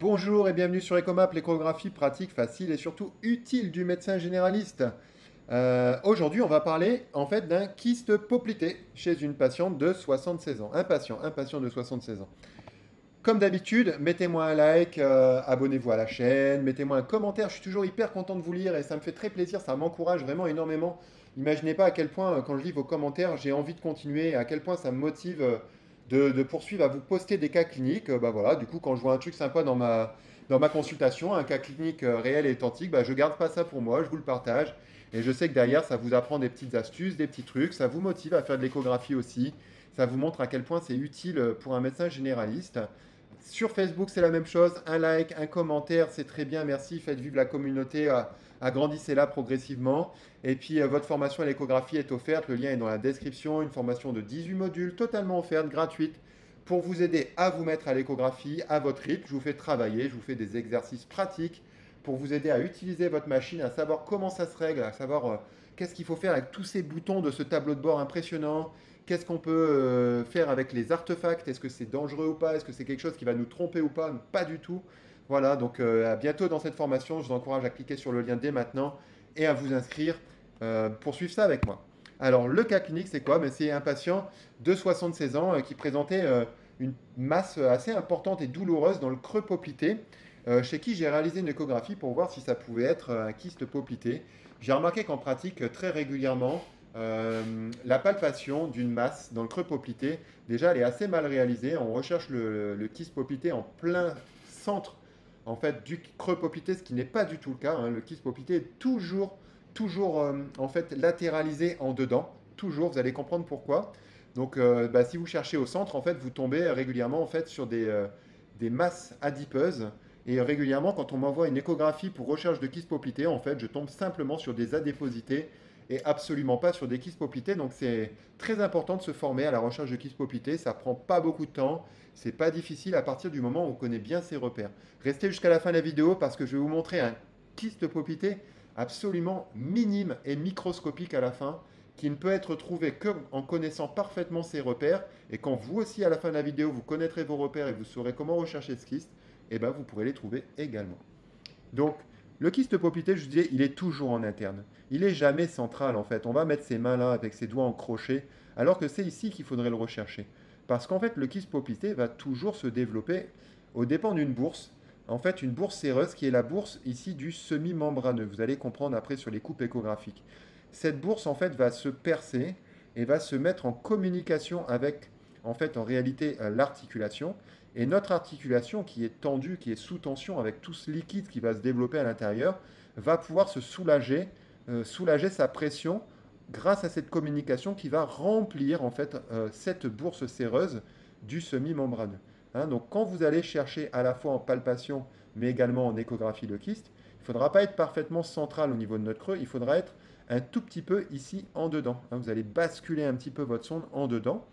Bonjour et bienvenue sur Ecomap, l'échographie pratique, facile et surtout utile du médecin généraliste. Aujourd'hui, on va parler en fait d'un kyste poplité chez une patiente de 76 ans. Un patient de 76 ans. Comme d'habitude, mettez-moi un like, abonnez-vous à la chaîne, mettez-moi un commentaire. Je suis toujours hyper content de vous lire et ça me fait très plaisir, ça m'encourage vraiment énormément. Imaginez pas à quel point, quand je lis vos commentaires, j'ai envie de continuer, et à quel point ça me motive de poursuivre à vous poster des cas cliniques. Bah voilà, du coup, quand je vois un truc sympa dans ma consultation, un cas clinique réel et authentique, bah, je garde pas ça pour moi, je vous le partage. Et je sais que derrière, ça vous apprend des petites astuces, des petits trucs, ça vous motive à faire de l'échographie aussi. Ça vous montre à quel point c'est utile pour un médecin généraliste. Sur Facebook, c'est la même chose. Un like, un commentaire, c'est très bien. Merci. Faites vivre la communauté. Agrandissez-la progressivement. Et puis, votre formation à l'échographie est offerte. Le lien est dans la description. Une formation de 18 modules, totalement offerte, gratuite, pour vous aider à vous mettre à l'échographie à votre rythme. Je vous fais travailler, je vous fais des exercices pratiques pour vous aider à utiliser votre machine, à savoir comment ça se règle, à savoir qu'est-ce qu'il faut faire avec tous ces boutons de ce tableau de bord impressionnant. Qu'est-ce qu'on peut faire avec les artefacts? Est-ce que c'est dangereux ou pas? Est-ce que c'est quelque chose qui va nous tromper ou pas? Pas du tout. Voilà, donc à bientôt dans cette formation. Je vous encourage à cliquer sur le lien dès maintenant et à vous inscrire pour suivre ça avec moi. Alors, le cas clinique, c'est quoi? Ben, c'est un patient de 76 ans qui présentait une masse assez importante et douloureuse dans le creux poplité, chez qui j'ai réalisé une échographie pour voir si ça pouvait être un kyste poplité. J'ai remarqué qu'en pratique, très régulièrement, la palpation d'une masse dans le creux poplité, déjà, elle est assez mal réalisée. On recherche le kyste poplité en plein centre en fait, du creux poplité, ce qui n'est pas du tout le cas, hein. Le kyste poplité est toujours en fait, latéralisé en dedans. Toujours, vous allez comprendre pourquoi. Donc, bah, si vous cherchez au centre, en fait, vous tombez régulièrement en fait, sur des masses adipeuses. Et régulièrement, quand on m'envoie une échographie pour recherche de kyste poplité, en fait, je tombe simplement sur des adéposités et absolument pas sur des kystes poplités. Donc c'est très important de se former à la recherche de kystes poplités. Ça prend pas beaucoup de temps. C'est pas difficile à partir du moment où on connaît bien ses repères. Restez jusqu'à la fin de la vidéo parce que je vais vous montrer un kyste poplité absolument minime et microscopique à la fin qui ne peut être trouvé qu'en connaissant parfaitement ses repères. Et quand vous aussi, à la fin de la vidéo, vous connaîtrez vos repères et vous saurez comment rechercher ce kyste, et ben vous pourrez les trouver également. Donc, le kyste poplité, je vous disais, il est toujours en interne. Il n'est jamais central, en fait. On va mettre ses mains là avec ses doigts en crochet, alors que c'est ici qu'il faudrait le rechercher. Parce qu'en fait, le kyste poplité va toujours se développer aux dépens d'une bourse. En fait, une bourse séreuse qui est la bourse ici du semi-membraneux. Vous allez comprendre après sur les coupes échographiques. Cette bourse, en fait, va se percer et va se mettre en communication avec, en fait, en réalité, l'articulation. Et notre articulation qui est tendue, qui est sous tension avec tout ce liquide qui va se développer à l'intérieur, va pouvoir se soulager, soulager sa pression grâce à cette communication qui va remplir en fait cette bourse séreuse du semi-membraneux. Hein, donc quand vous allez chercher à la fois en palpation mais également en échographie le kyste, il ne faudra pas être parfaitement central au niveau de notre creux, il faudra être un tout petit peu ici en dedans. Hein, vous allez basculer un petit peu votre sonde en dedans.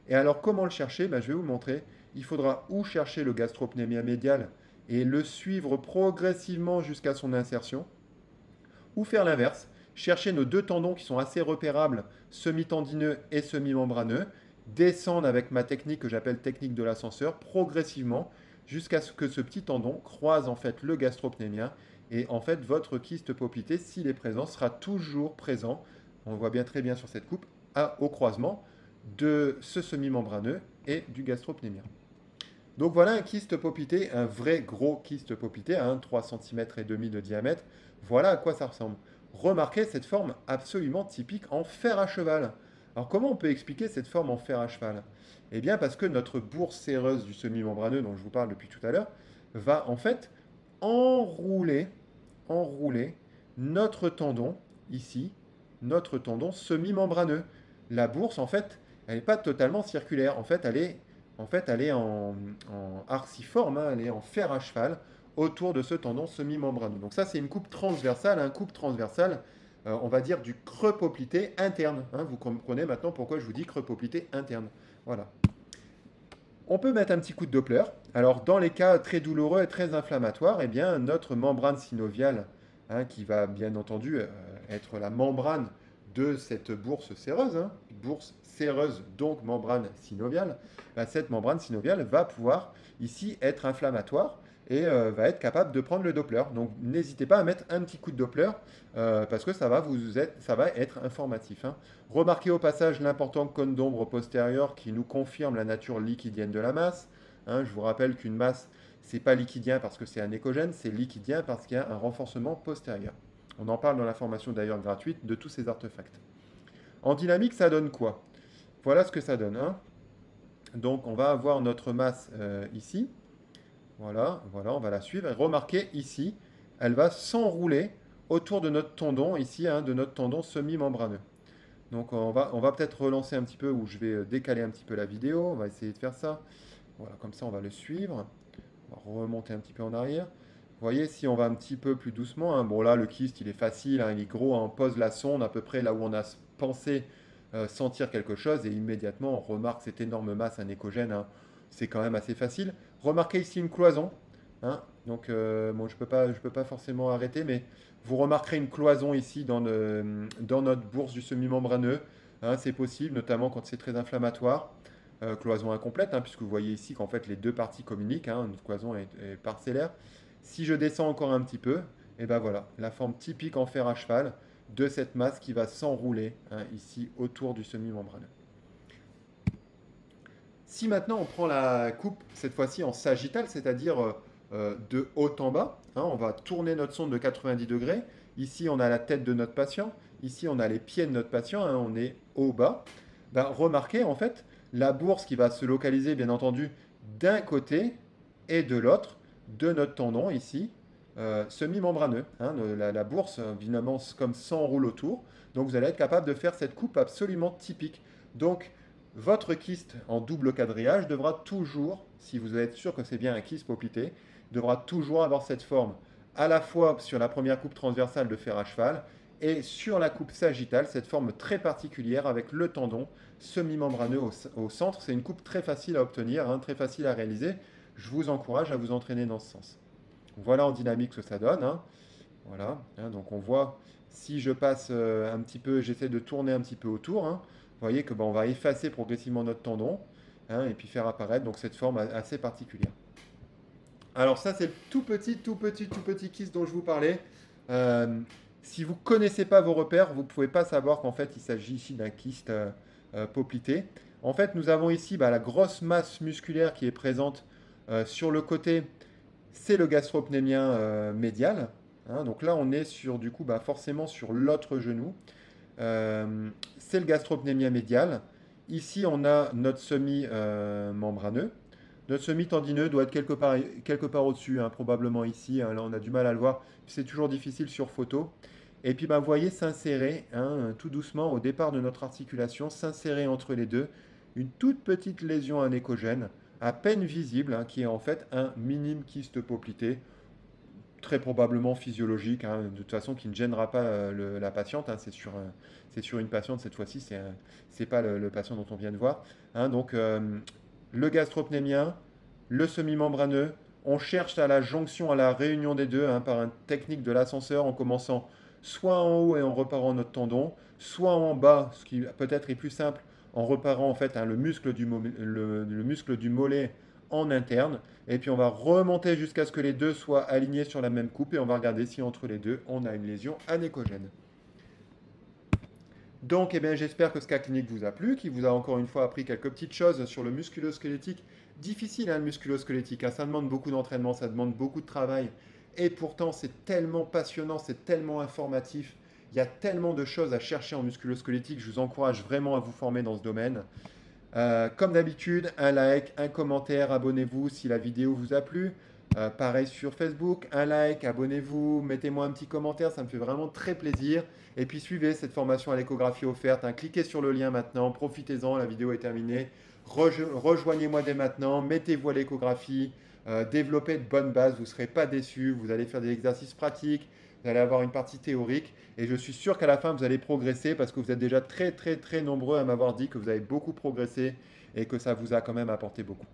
Et alors, comment le chercher? Ben, je vais vous montrer. Il faudra ou chercher le gastropnémia médial et le suivre progressivement jusqu'à son insertion, ou faire l'inverse, chercher nos deux tendons qui sont assez repérables, semi-tendineux et semi-membraneux, descendre avec ma technique que j'appelle technique de l'ascenseur, progressivement, jusqu'à ce que ce petit tendon croise en fait le gastropnémia, et en fait votre kyste poplité, s'il est présent, sera toujours présent, on le voit bien très bien sur cette coupe, au croisement de ce semi-membraneux et du gastropnémia. Donc voilà un kyste poplité, un vrai gros kyste poplité, à 3 cm et demi de diamètre. Voilà à quoi ça ressemble. Remarquez cette forme absolument typique en fer à cheval. Alors comment on peut expliquer cette forme en fer à cheval? Eh bien parce que notre bourse séreuse du semi-membraneux dont je vous parle depuis tout à l'heure va en fait enrouler, enrouler notre tendon ici, notre tendon semi-membraneux. La bourse en fait, elle n'est pas totalement circulaire. En fait, elle est en arciforme, hein, elle est en fer à cheval autour de ce tendon semi-membraneux. Donc ça, c'est une coupe transversale, coupe transversale, on va dire du creux poplité interne. Hein. Vous comprenez maintenant pourquoi je vous dis creux poplité interne. Voilà. On peut mettre un petit coup de Doppler. Alors, dans les cas très douloureux et très inflammatoires, eh bien, notre membrane synoviale, qui va bien entendu être la membrane de cette bourse séreuse, bourse séreuse, donc membrane synoviale, cette membrane synoviale va pouvoir ici être inflammatoire et va être capable de prendre le Doppler. Donc n'hésitez pas à mettre un petit coup de Doppler parce que ça va être informatif, hein. Remarquez au passage l'important cône d'ombre postérieur qui nous confirme la nature liquidienne de la masse, hein. Je vous rappelle qu'une masse, c'est pas liquidien parce que c'est un écogène, c'est liquidien parce qu'il y a un renforcement postérieur. On en parle dans la formation d'ailleurs gratuite de tous ces artefacts. En dynamique, ça donne quoi? Voilà ce que ça donne, hein. Donc on va avoir notre masse ici. Voilà, voilà, on va la suivre. Et remarquez ici, elle va s'enrouler autour de notre tendon, ici, hein, de notre tendon semi-membraneux. Donc on va peut-être relancer un petit peu, ou je vais décaler un petit peu la vidéo. On va essayer de faire ça. Voilà, comme ça on va le suivre. On va remonter un petit peu en arrière. Vous voyez, si on va un petit peu plus doucement, hein, bon là le kyste il est facile, hein, il est gros, hein, on pose la sonde à peu près là où on a pensé sentir quelque chose et immédiatement on remarque cette énorme masse anécogène, hein, c'est quand même assez facile. Remarquez ici une cloison, hein, donc bon, je peux pas forcément arrêter, mais vous remarquerez une cloison ici dans notre bourse du semi-membraneux, hein, c'est possible, notamment quand c'est très inflammatoire. Cloison incomplète, hein, puisque vous voyez ici qu'en fait les deux parties communiquent, hein, notre cloison est parcellaire. Si je descends encore un petit peu, et ben voilà, la forme typique en fer à cheval de cette masse qui va s'enrouler, hein, ici autour du semi-membraneux. Si maintenant on prend la coupe, cette fois-ci en sagittal, c'est-à-dire de haut en bas, hein, on va tourner notre sonde de 90 degrés. Ici, on a la tête de notre patient. Ici, on a les pieds de notre patient. Hein, on est au bas. Ben, remarquez en fait la bourse qui va se localiser, bien entendu, d'un côté et de l'autre de notre tendon ici, semi-membraneux, hein. La bourse, évidemment, comme s'enroule autour. Donc, vous allez être capable de faire cette coupe absolument typique. Donc, votre kyste en double quadrillage devra toujours, si vous êtes sûr que c'est bien un kyste poplité, devra toujours avoir cette forme, à la fois sur la première coupe transversale de fer à cheval et sur la coupe sagittale, cette forme très particulière avec le tendon semi-membraneux au centre. C'est une coupe très facile à obtenir, hein, très facile à réaliser. Je vous encourage à vous entraîner dans ce sens. Voilà en dynamique ce que ça donne, hein. Voilà, hein, donc on voit, si je passe un petit peu, j'essaie de tourner un petit peu autour, hein. Vous voyez que ben, on va effacer progressivement notre tendon, hein, et puis faire apparaître donc, cette forme assez particulière. Alors ça c'est le tout petit kyste dont je vous parlais. Euh, Si vous ne connaissez pas vos repères, vous ne pouvez pas savoir qu'en fait il s'agit ici d'un kyste poplité. En fait nous avons ici bah, la grosse masse musculaire qui est présente sur le côté, c'est le gastropnémien médial, hein. Donc là on est sur du coup bah, forcément sur l'autre genou. C'est le gastropnémien médial. Ici, on a notre semi-membraneux. Notre semi-tendineux doit être quelque part au-dessus, hein, probablement ici, hein. Là, on a du mal à le voir. C'est toujours difficile sur photo. Et puis, bah, vous voyez s'insérer, hein, tout doucement au départ de notre articulation, s'insérer entre les deux, une toute petite lésion anécogène, à peine visible, hein, qui est en fait un minime kyste poplité, très probablement physiologique, hein, de toute façon qui ne gênera pas la patiente, hein. C'est sur une patiente cette fois-ci, c'est pas le patient dont on vient de voir, hein. Donc le gastropnémien, le semi-membraneux, on cherche à la jonction, à la réunion des deux, hein, par une technique de l'ascenseur en commençant soit en haut et en reparant notre tendon, soit en bas, ce qui peut-être est plus simple, en reparant en fait, hein, le muscle du mollet en interne. Et puis on va remonter jusqu'à ce que les deux soient alignés sur la même coupe et on va regarder si entre les deux on a une lésion anécogène. Donc eh bien, j'espère que ce cas clinique vous a plu, qu'il vous a encore une fois appris quelques petites choses sur le musculo-squelettique. Difficile, hein, le musculo-squelettique, hein, ça demande beaucoup d'entraînement, ça demande beaucoup de travail. Et pourtant c'est tellement passionnant, c'est tellement informatif. Il y a tellement de choses à chercher en musculo-squelettique, je vous encourage vraiment à vous former dans ce domaine. Comme d'habitude, un like, un commentaire, abonnez-vous si la vidéo vous a plu. Pareil sur Facebook, un like, abonnez-vous, mettez-moi un petit commentaire, ça me fait vraiment très plaisir. Et puis suivez cette formation à l'échographie offerte, hein. Cliquez sur le lien maintenant, profitez-en, la vidéo est terminée. Rejoignez-moi dès maintenant, mettez-vous à l'échographie, développez de bonnes bases, vous ne serez pas déçus, vous allez faire des exercices pratiques, vous allez avoir une partie théorique et je suis sûr qu'à la fin vous allez progresser parce que vous êtes déjà très nombreux à m'avoir dit que vous avez beaucoup progressé et que ça vous a quand même apporté beaucoup.